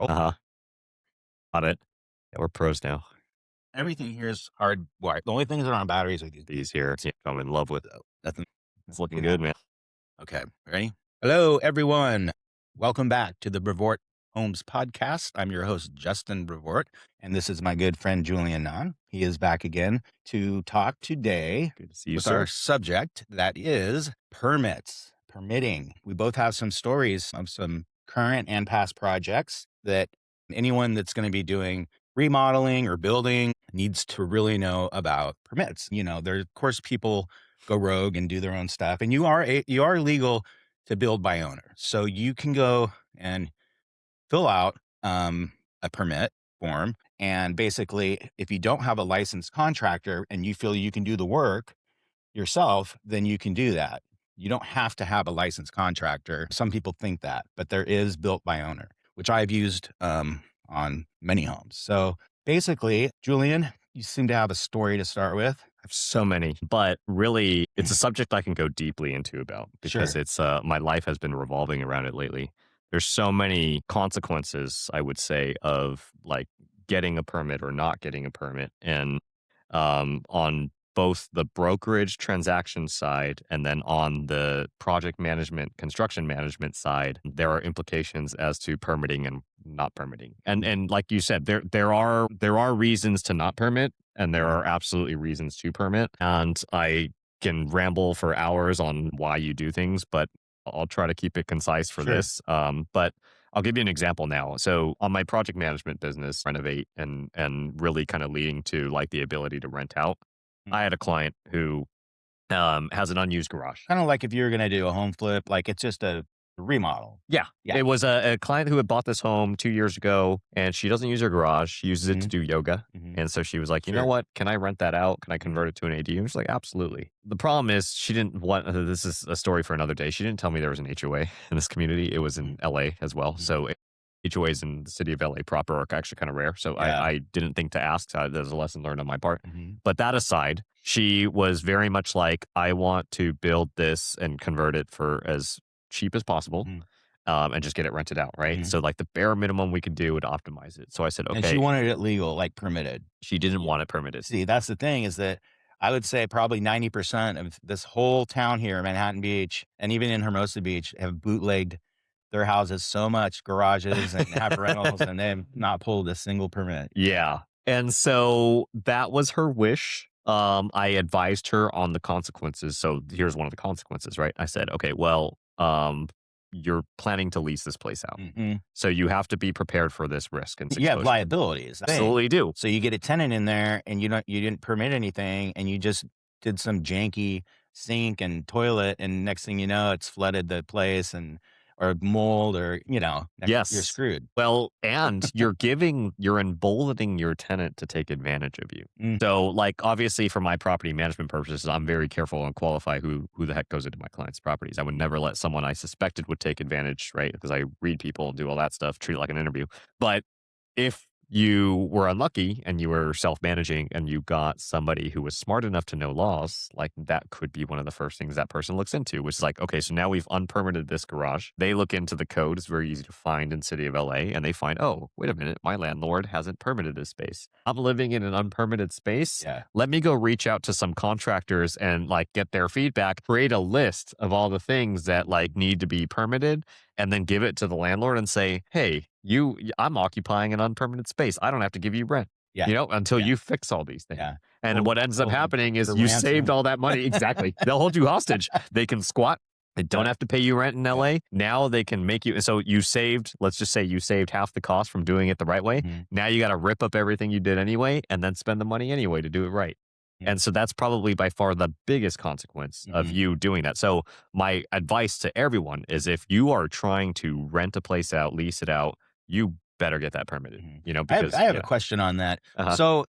Oh, Uh-huh. Got it. Yeah, we're pros now. everything here is hardwired. The only things that are on batteries are these These here, yeah, I'm in love with. so nothing It's nothing looking do that. good, man. Okay, ready? Hello, everyone. Welcome back to the Brevoort Homes podcast. I'm your host, Justin Brevoort, and this is my good friend, Julian and I. He is back again to talk today Good to see you, with our sir. subject that is permits, permitting. We both have some stories of some current and past projects that anyone that's going to be doing remodeling or building needs to really know about permits. There, of course, people go rogue and do their own stuff, and you are legal to build by owner, so you can go and fill out a permit form. And basically, if you don't have a licensed contractor and you feel you can do the work yourself, then you can do that. You don't have to have a licensed contractor. Some people think that, but there is built by owner, which I've used on many homes. So basically, Julian, you seem to have a story to start with. I have so many, but really, it's a subject I can go deeply into about because Sure. it's my life has been revolving around it lately. There's so many consequences, I would say, of like getting a permit or not getting a permit, and on both the brokerage transaction side and then on the project management, construction management side, there are implications as to permitting and not permitting. And like you said, there are reasons to not permit and there are absolutely reasons to permit. And I can ramble for hours on why you do things, but I'll try to keep it concise for Sure. this. But I'll give you an example now. So on my project management business, renovate and really kind of leading to like the ability to rent out. I had a client who has an unused garage. Kind of like if you were going to do a home flip, like it's just a remodel. Yeah. Yeah. It was a client who had bought this home 2 years ago, and she doesn't use her garage. She uses it to Hmm. do yoga. Hmm. And so she was like, you know Sure. what? Can I rent that out? Can I Mhm. convert it to an ADU? And she's like, absolutely. The problem is she didn't want, this is a story for another day. She didn't tell me there was an HOA in this community. It was in LA as well. Mhm. So HOAs in the city of LA proper are actually kind of rare. So Yeah. I didn't think to ask. There's a lesson learned on my part. Mhm. But that aside, she was very much like, I want to build this and convert it for as cheap as possible, Mhm. and just get it rented out, right? Mhm. So like the bare minimum we could do would optimize it. So I said, And she okay, wanted it legal, like permitted. she didn't Yeah. want it permitted. See, that's the thing is that I would say probably 90% of this whole town here, Manhattan Beach, and even in Hermosa Beach, have bootlegged their houses so much, garages and have rentals, and they've not pulled a single permit. Yeah. And so that was her wish. I advised her on the consequences. So here's one of the consequences, right? I said, okay, well, you're planning to lease this place out. Mhm. So you have to be prepared for this risk and You have exposure. liabilities. Thing. Absolutely do. So you get a tenant in there and you didn't permit anything and you just did some janky sink and toilet and next thing you know it's flooded the place and or mold or you're Yes. screwed. Well, and you're emboldening your tenant to take advantage of you. Mm, So, like, obviously, for my property management purposes, I'm very careful and qualify who the heck goes into my clients' properties. I would never let someone I suspected would take advantage, right? Because I read people and do all that stuff, treat it like an interview. But if you were unlucky and you were self-managing and you got somebody who was smart enough to know laws, like that could be one of the first things that person looks into, which is like, okay, so now we've unpermitted this garage. They look into the code. It's very easy to find in city of LA and they find, oh, wait a minute, my landlord hasn't permitted this space. I'm living in an unpermitted space. yeah. Let me go reach out to some contractors and like get their feedback, create a list of all the things that like need to be permitted and then give it to the landlord and say, "Hey, I'm occupying an unpermitted space. I don't have to give you rent, Yeah. until Yeah. you fix all these things." Yeah. And Hold what ends up hold 'em happening for is you saved ransom. all that money. Exactly. They'll hold you hostage. They can squat. They don't Yeah. have to pay you rent in Yeah. LA. Now they can make you. So you saved, let's just say you saved half the cost from doing it the right way. Mhm. Now you got to rip up everything you did anyway and then spend the money anyway to do it right. Mhm. And so that's probably by far the biggest consequence of Mhm. you doing that. So my advice to everyone is if you are trying to rent a place out, lease it out, you better get that permitted, Mhm. I because have a yeah. question on that. Uh-huh. So,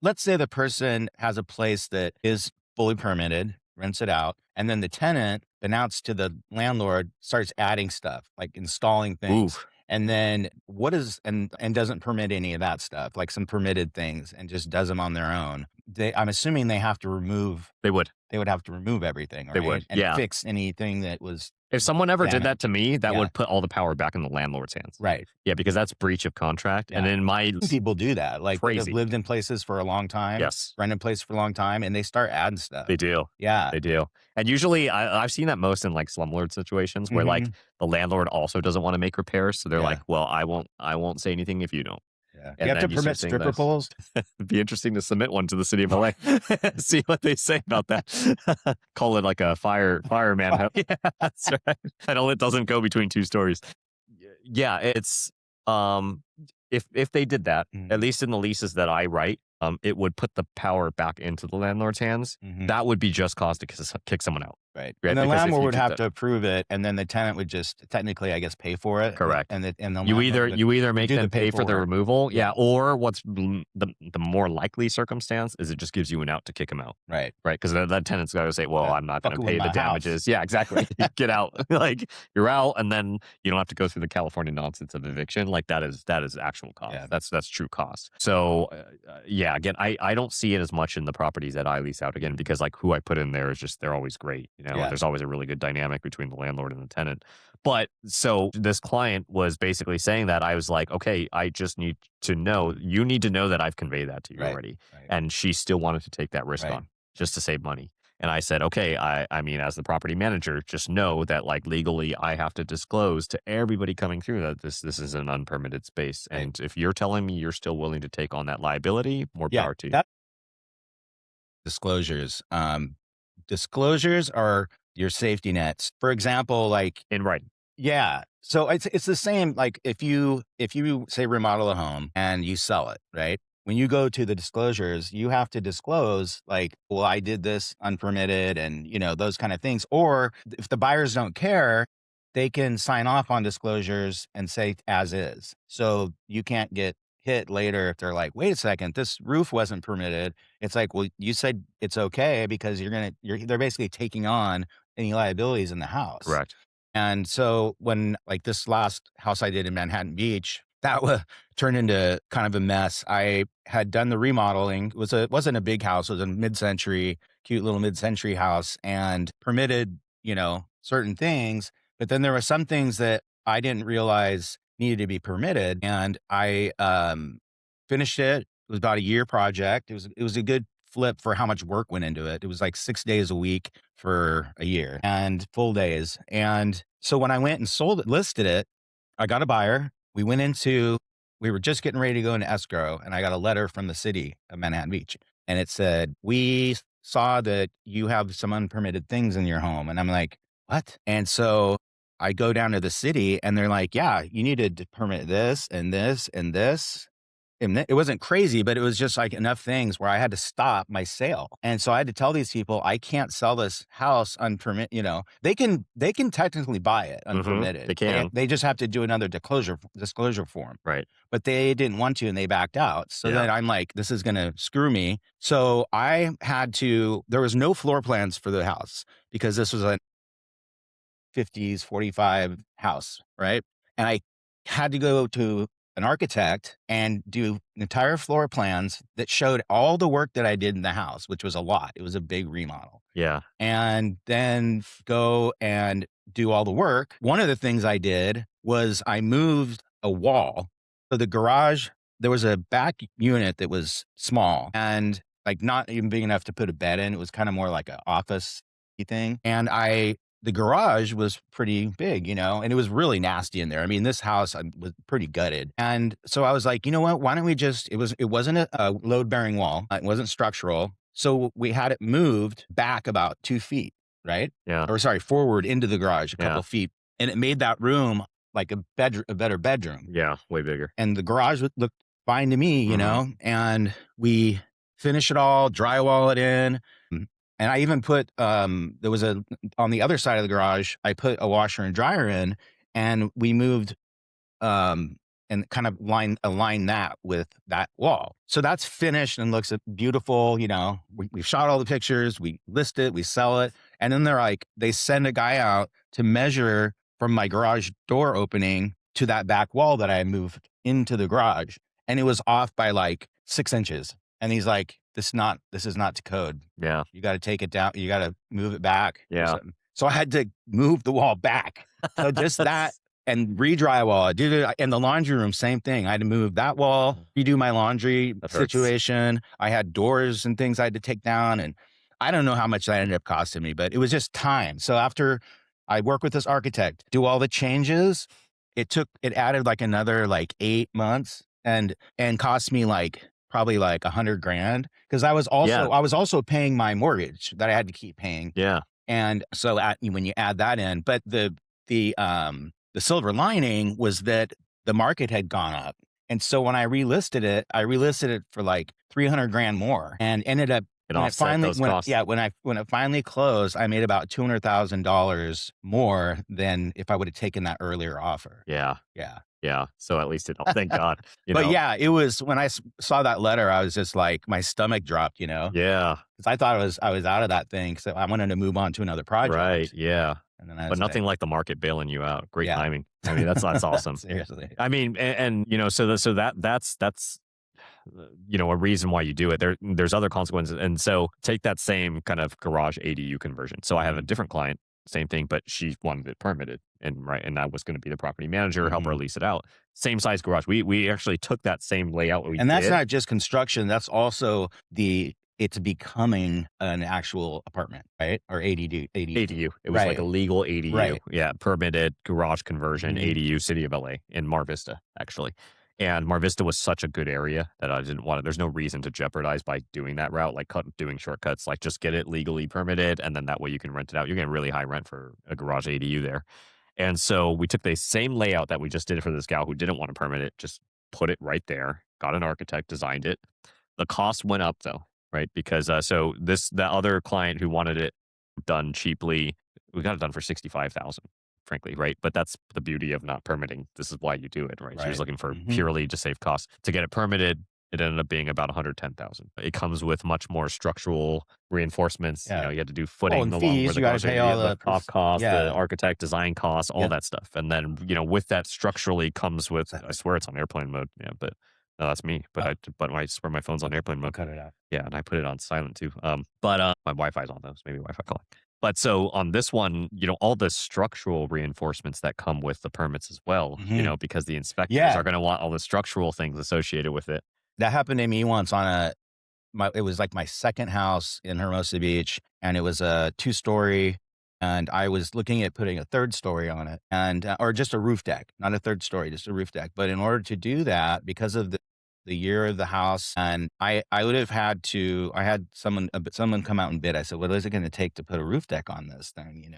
let's say the person has a place that is fully permitted, rents it out, and then the tenant, announced to the landlord, starts adding stuff, like installing Ooh, things. And then what is and doesn't permit any of that stuff, like some permitted things and just does them on their own. I'm assuming they have to remove they would. they would have to remove everything, They right? would. And Yeah. fix anything that was If someone ever did that damage. to me, that Yeah, would put all the power back in the landlord's hands. right. Yeah, because that's breach of contract, and Yeah. in my People do that, like, that have crazy. lived in places for a long time, Yes. rented places for a long time, and they start adding stuff. They do. Yeah. They do. And usually I've seen that most in like slumlord situations where like Mhm. the landlord also doesn't want to make repairs. So they're like, Yeah, well, I won't say anything if you don't. yeah. You And have to then you start permit seeing stripper this. poles? It'd be interesting to submit one to the city of LA. See what they say about that. Call it like a fireman house. Yeah, that's right. I know it doesn't go between two stories. Yeah, it's um if they did that, at Mhm, least in the leases that I write, it would put the power back into the landlord's hands. mhm. That would be just cause to kick someone out, Right, and right? the Because if landlord you would did have that, to approve it, and then the tenant would just technically, I guess, pay for it, correct. and the You landlord either would you either would make do the them pay for the paperwork. removal, Yeah, yeah, or what's the more likely circumstance is it just gives you an out to kick them out, right. right? Because that tenant's got to say, "Well, I'm not going to Fucking with pay the my house. damages." Yeah, exactly. Get out, like you're out, and then you don't have to go through the California nonsense of eviction. Like that is actual cost. Yeah, That's true cost. So yeah, again, I don't see it as much in the properties that I lease out again because like who I put in there is just they're always great, and yeah, there's always a really good dynamic between the landlord and the tenant. But so this client was basically saying that I was like, okay, I just need to know, you need to know that I've conveyed that to you right, already. right, And she still wanted to take that risk right, on just to save money. And I said, okay, I mean, as the property manager, just know that like legally I have to disclose to everybody coming through that this is an unpermitted space. right. And if you're telling me you're still willing to take on that liability, more Yeah, power to you. that disclosures, disclosures are your safety nets. For example, like In writing. yeah. So it's the same, like, if you, say, remodel a home and you sell it, right? When you go to the disclosures, you have to disclose, like, "Well, I did this unpermitted," and, those kind of things. Or if the buyers don't care, they can sign off on disclosures and say "as is." So you can't get hit later if they're like, "Wait a second, this roof wasn't permitted." It's like, "Well, you said it's okay because they're basically taking on any liabilities in the house." Correct. And so when like this last house I did in Manhattan Beach, that was turned into kind of a mess. I had done the remodeling. It wasn't a big house. It was a mid-century, cute little mid-century house and permitted, certain things. But then there were some things that I didn't realize needed to be permitted. And I finished it. It was about a year project. It was a good flip for how much work went into it. It was like 6 days a week for a year and full days. And so when I went and listed it, I got a buyer. We were just getting ready to go into escrow, and I got a letter from the city of Manhattan Beach. And it said, "We saw that you have some unpermitted things in your home." And I'm like, "What?" And so I go down to the city, and they're like, "Yeah, you needed to permit this and this and this." And it wasn't crazy, but it was just like enough things where I had to stop my sale. And so I had to tell these people, I can't sell this house They can technically buy it They unpermitted. They can. they just have to do another disclosure form. Right. But they didn't want to and they backed out. So Yeah. then I'm like, this is gonna screw me. So there was no floor plans for the house because this was a 50s 45 house, right? And I had to go to an architect and do entire floor plans that showed all the work that I did in the house, which was a lot. It was a big remodel. Yeah. And then go and do all the work. One of the things I did was I moved a wall. So the garage, there was a back unit that was small and like not even big enough to put a bed in. It was kind of more like an office thing. And the garage was pretty big, and it was really nasty in there. I mean, this house was pretty gutted. And so I was like, you know what? Why don't we it wasn't a load bearing wall. It wasn't structural. So we had it moved back about 2 feet, right? Yeah. Or sorry, forward into the garage a Yeah. couple feet. And it made that room like a better bedroom. Yeah. Way bigger. And the garage looked fine to me, Hmm. and we finish it all, drywall it in. Mm, And I even put, there was on the other side of the garage, I put a washer and dryer in and we moved, um, and kind of align that with that wall. So that's finished and looks beautiful. We've shot all the pictures, we list it, we sell it. And then they send a guy out to measure from my garage door opening to that back wall that I moved into the garage. And it was off by like 6 inches. And he's like, this is not to code. Yeah. You got to take it down. You got to move it back or Yeah. something. So I had to move the wall back. So just that That's and re-drywall. I did it in the laundry room, same thing. I had to move that wall, redo my laundry that hurts. situation. I had doors and things I had to take down, and I don't know how much that ended up costing me, but it was just time. So after I work with this architect, do all the changes, it added like another like 8 months and cost me like probably like 100 grand because Yeah, I was also paying my mortgage that I had to keep paying. yeah, And so when you add that in, but the silver lining was that the market had gone up. And so when I relisted it for like 300 grand more and ended up it offset those costs. when it finally closed, I made about $200,000 more than if I would have taken that earlier offer. Yeah, Yeah. yeah. So at least it thank God, you But know? yeah, it was when saw that letter, I was just like, my stomach dropped, Yeah, because I thought I was out of that thing. So I wanted to move on to another right, project. yeah. And then I But was nothing like, like the market bailing you out. Great yeah. timing. I mean, that's awesome. Seriously. I mean, so a reason why you do it. There's other consequences, and so take that same kind of garage ADU conversion. So I have a Mhm, different client, same thing, but she wanted it permitted, and I was going to be the property manager, help her mhm. lease it out. Same size garage. We actually took that same layout we And that's did. not just construction, that's also it's becoming an actual apartment, right? Or ADU. ADU. It was like a Right, legal ADU. right. Yeah, permitted garage conversion Mhm, ADU, City of LA in Mar Vista, actually. And Mar Vista was such a good area that I didn't want it. There's no reason to jeopardize by doing that route, like doing shortcuts. Like just get it legally permitted, and then that way you can rent it out. You're getting really high rent for a garage ADU there. And so we took the same layout that we just did for this gal who didn't want to permit it, just put it right there. Got an architect, designed it. The cost went up though, right? Because the other client who wanted it done cheaply. We got it done for 65,000, frankly, right? But that's the beauty of not permitting. This is why you do it, right? She was right. looking for Mhm. purely to save costs. To get it permitted, it ended up being about 110,000. It comes with much more structural reinforcements. You Yeah. know, you had to do Well, footing and along where fees, the you gotta garage, pay all the the top costs, the yeah. architect design costs, all Yep. that stuff. And then, with that structurally comes with, What's that? I swear it's on airplane mode. Yeah, but no, that's me. But Oh, I swear my phone's on okay. airplane I'll mode. cut it out. Yeah, and I put it on silent too. But my Wi-Fi's on those, maybe Wi-Fi calling. But so on this one, all the structural reinforcements that come with the permits as well, Mhm. because the inspectors are Yeah. going to want all the structural things associated with it. That happened to me once on it was like my second house in Hermosa Beach, and it was a two-story, and I was looking at putting a third story on it, and or just a roof deck, not a third story, just a roof deck. But in order to do that, because of the year of the house, and I would have had to I had someone come out and bid. I said, "What is it gonna take to put a roof deck on this thing?"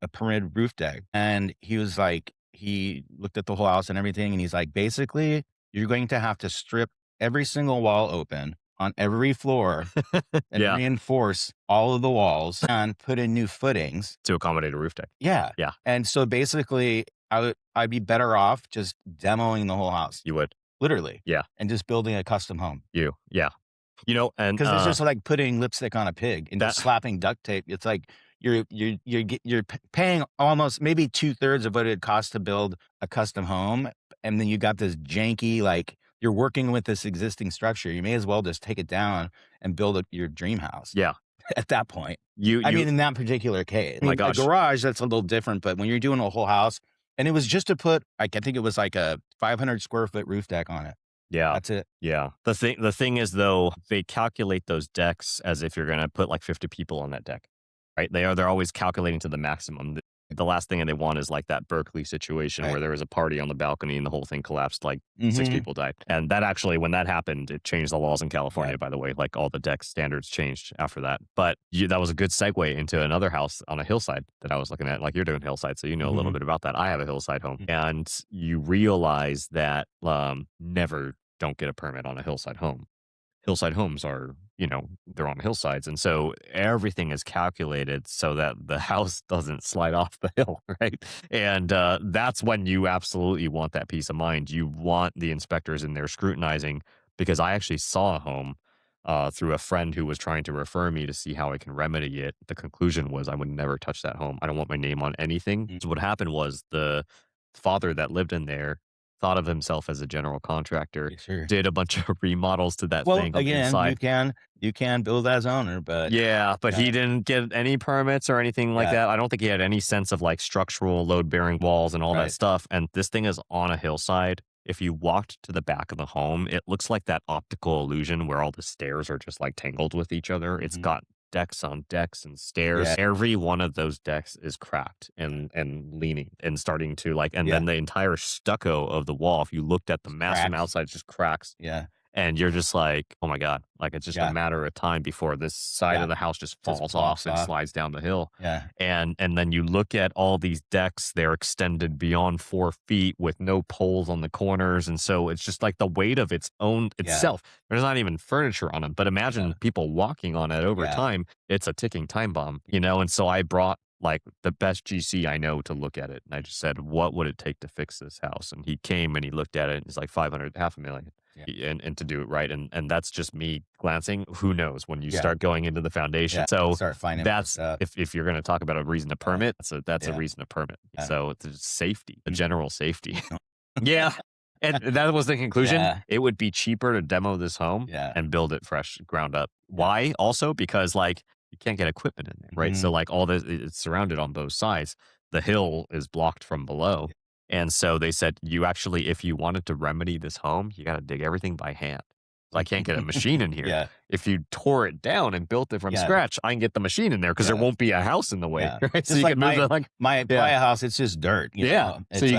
A permitted roof deck. And he was like he looked at the whole house and everything, and he's like, "Basically, you're going to have to strip every single wall open on every floor and Yeah, reinforce all of the walls and put in new footings." to accommodate a roof deck. Yeah. Yeah, And so basically, I'd be better off just demoing the whole house, you would. literally, Yeah, and just building a custom home. yeah. And Because it's just like putting lipstick on a pig and that just slapping duct tape. It's like you're paying almost maybe 2/3 of what it costs to build a custom home, and then you got this janky, like, you're working with this existing structure. You may as well just take it down and build your dream house yeah. at that point. I You mean, in that particular case. I My mean, a gosh. garage, that's a little different, but when you're doing a whole house and it was just to put, like, I think it was like a 500 square foot roof deck on it. Yeah. That's it. Yeah. The thing is though, they calculate those decks as if you're gonna put like 50 people on that deck. Right? They're always calculating to the maximum. The last thing they want is like that Berkeley situation where Right. there was a party on the balcony and the whole thing collapsed, like 6 Mhm. people died. And that actually, when that happened, it changed the laws in California, Yep. by the way. Like all the deck standards changed after that. But that was a good segue into another house on a hillside that I was looking at. Like you're doing hillside, so you know a little Mhm. bit about that. I have a hillside home. Mm. And you realize that never don't get a permit on a hillside home. Hillside homes are, they're on hillsides. And so everything is calculated so that the house doesn't slide off the hill, right? And that's when you absolutely want that peace of mind. You want the inspectors in there scrutinizing, because I actually saw a home through a friend who was trying to refer me to see how I can remedy it. The conclusion was I would never touch that home. I don't want my name on anything. Mm. So what happened was the father that lived in there thought of himself as a general contractor, Yeah, sure. did a bunch of remodels to that Well, thing on the again, inside. you can build as owner, but Yeah, but yeah, he didn't get any permits or anything like yeah, that. I don't think he had any sense of like structural load bearing walls and all that right. stuff. And this thing is on a hillside. If you walked to the back of the home, it looks like that optical illusion where all the stairs are just like tangled with each other. It's Mhm. got decks on decks and stairs. Yeah, Every one of those decks is cracked and leaning and starting to like, and yeah, then the entire stucco of the wall, if you looked at the it's mass from cracks. outside, it's just cracks, Yeah, and you're just like, "Oh my god," like, it's just a yeah, matter of time before this side yeah, of the house just just falls off plops and off. slides down the hill, Yeah, and then you look at all these decks, they're extended beyond 4 feet with no poles on the corners, and so it's just like the weight of its own yeah, itself. There's not even furniture on them, but yeah, imagine people walking on it over yeah. time, it's a ticking time bomb, you know, and so I brought, like, the best GC I know to look at it, and I just said, "What would it take to fix this house?" And he came and he looked at it, and he's like, 500, half a million Yeah. and to do it right. And that's just me glancing. Who knows when you Yeah. start going into the foundation? Yeah. So Start finding more that's stuff. if you're going to talk about a reason to Yeah. permit, that's a Yeah. reason to permit. Yeah. So it's just safety, the Mhm. general safety. Yeah. And that was the conclusion. Yeah. It would be cheaper to demo this home Yeah. and build it fresh ground up. Yeah. Why? Also because like you can't get equipment in there, right? So Mhm. like all the it's surrounded on both sides. The hill is blocked from below. And so they said, you actually, if you wanted to remedy this home, you got to dig everything by hand. I can't get a machine in here. Yeah. If you tore it down and built it from Yeah. scratch, I can get the machine in there because there Yeah. won't be a house in the way, Yeah. right? So Just you like can move the like, my yeah, Playa house, it's just dirt, yeah. So It's like,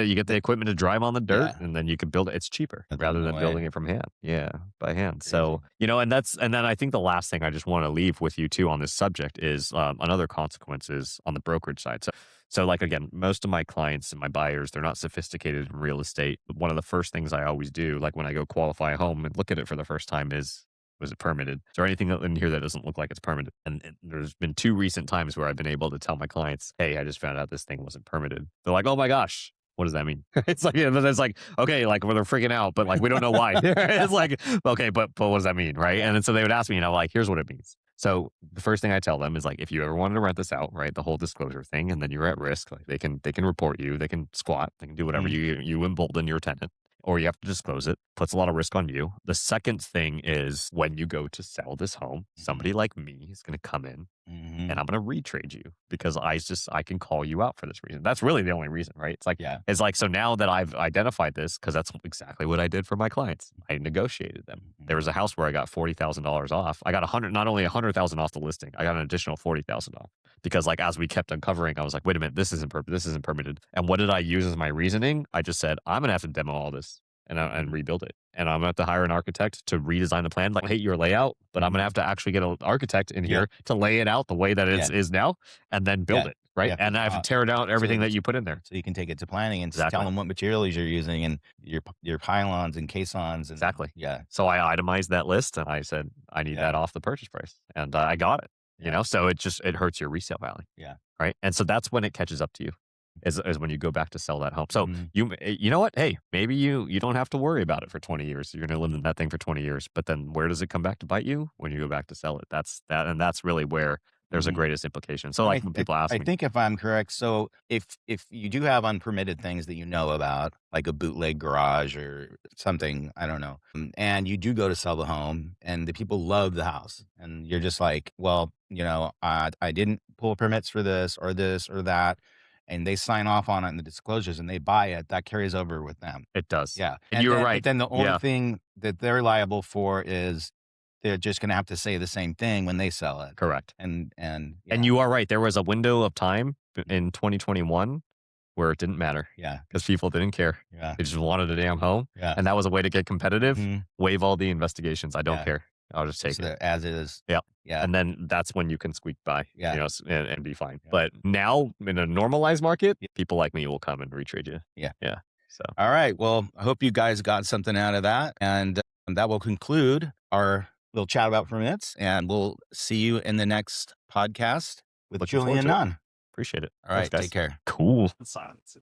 you get the equipment to drive on the dirt, yeah, and then you can build it. It's cheaper nothing rather in the than way. building it from hand. Yeah, by hand. Crazy. So you know, and then I think the last thing I just want to leave with you too on this subject is another consequence is on the brokerage side. So like again, most of my clients and my buyers, they're not sophisticated in real estate. But one of the first things I always do, like when I go qualify a home and look at it for the first time, is was it permitted? Is there anything in here that doesn't look like it's permitted? And there's been two recent times where I've been able to tell my clients, "Hey, I just found out this thing wasn't permitted." They're like, "Oh my gosh, what does that mean?" It's like, yeah, but it's like, okay, like well, they're freaking out, but like we don't know why. It's like, okay, but what does that mean, right? Yeah. And then so they would ask me, and I'm like, here's what it means. So the first thing I tell them is like, if you ever wanted to rent this out, right, the whole disclosure thing, and then you're at risk, like they can report you, they can squat, they can do whatever Mhm. you embolden your tenant or you have to disclose it, puts a lot of risk on you. The second thing is when you go to sell this home, Mhm. somebody like me is going to come in and Mhm. I'm going to retrade you because I can call you out for this reason. That's really the only reason, right? Yeah. It's like so now that I've identified this because that's exactly what I did for my clients. I negotiated them. Mhm. There was a house where I got $40,000 off. I got 100, not only 100,000 off the listing, I got an additional 40,000 off because like as we kept uncovering, I was like, wait a minute, this isn't permitted. And what did I use as my reasoning? I just said I'm gonna have to demo all this and Mhm. rebuild it. And I'm gonna have to hire an architect to redesign the plan. Like, I hate your layout, but I'm gonna Mhm. have to actually get an architect in Yeah. here to lay it out the way that Yeah. it is now, and then build Yeah. it right. Yeah. And I have to tear down everything So that you put in there. so you can take it to planning and tell Exactly. them what materials you're using and your pylons and caissons and Exactly. yeah. So I itemized that list and I said I need Yeah. that off the purchase price, and I got it. You Yeah. know, so it hurts your resale value. Yeah. Right? And so that's when it catches up to you, is when you go back to sell that home. So Mhm. you know what? Hey, maybe you don't have to worry about it for 20 years. You're gonna live in that thing for 20 years. But then where does it come back to bite you? When you go back to sell it. That's really where there's a Mhm. greatest implication. So And like when people ask I me, think if I'm correct, so if you do have unpermitted things that you know about, like a bootleg garage or something, I don't know, and you do go to sell the home and the people love the house, and you're just like, well, I didn't pull permits for this or that, and they sign off on it in the disclosures and they buy it, that carries over with them. it does. Yeah, And you were but right. then the only Yeah, thing that they're liable for is they're just gonna have to say the same thing when they sell it. correct. And And yeah, you are right. There was a window of time in 2021 where it didn't matter yeah, because people didn't care. yeah, They just wanted a damn home. yeah, And that was a way to get competitive. mhm, Waive all the investigations. I don't yeah, care. I'll just take just it. as is. Yeah. Yeah, And then that's when you can squeak by, yeah, you know, and be fine. yeah, But now in a normalized market, yeah, people like me will come and retrade you. yeah. Yeah. So Alright, well, I hope you guys got something out of that, and that will conclude our little chat about permits, and we'll see you in the next podcast with looking forward Julian to it. and I. Appreciate it. Thanks, Alright, take guys. care. Cool. Silence.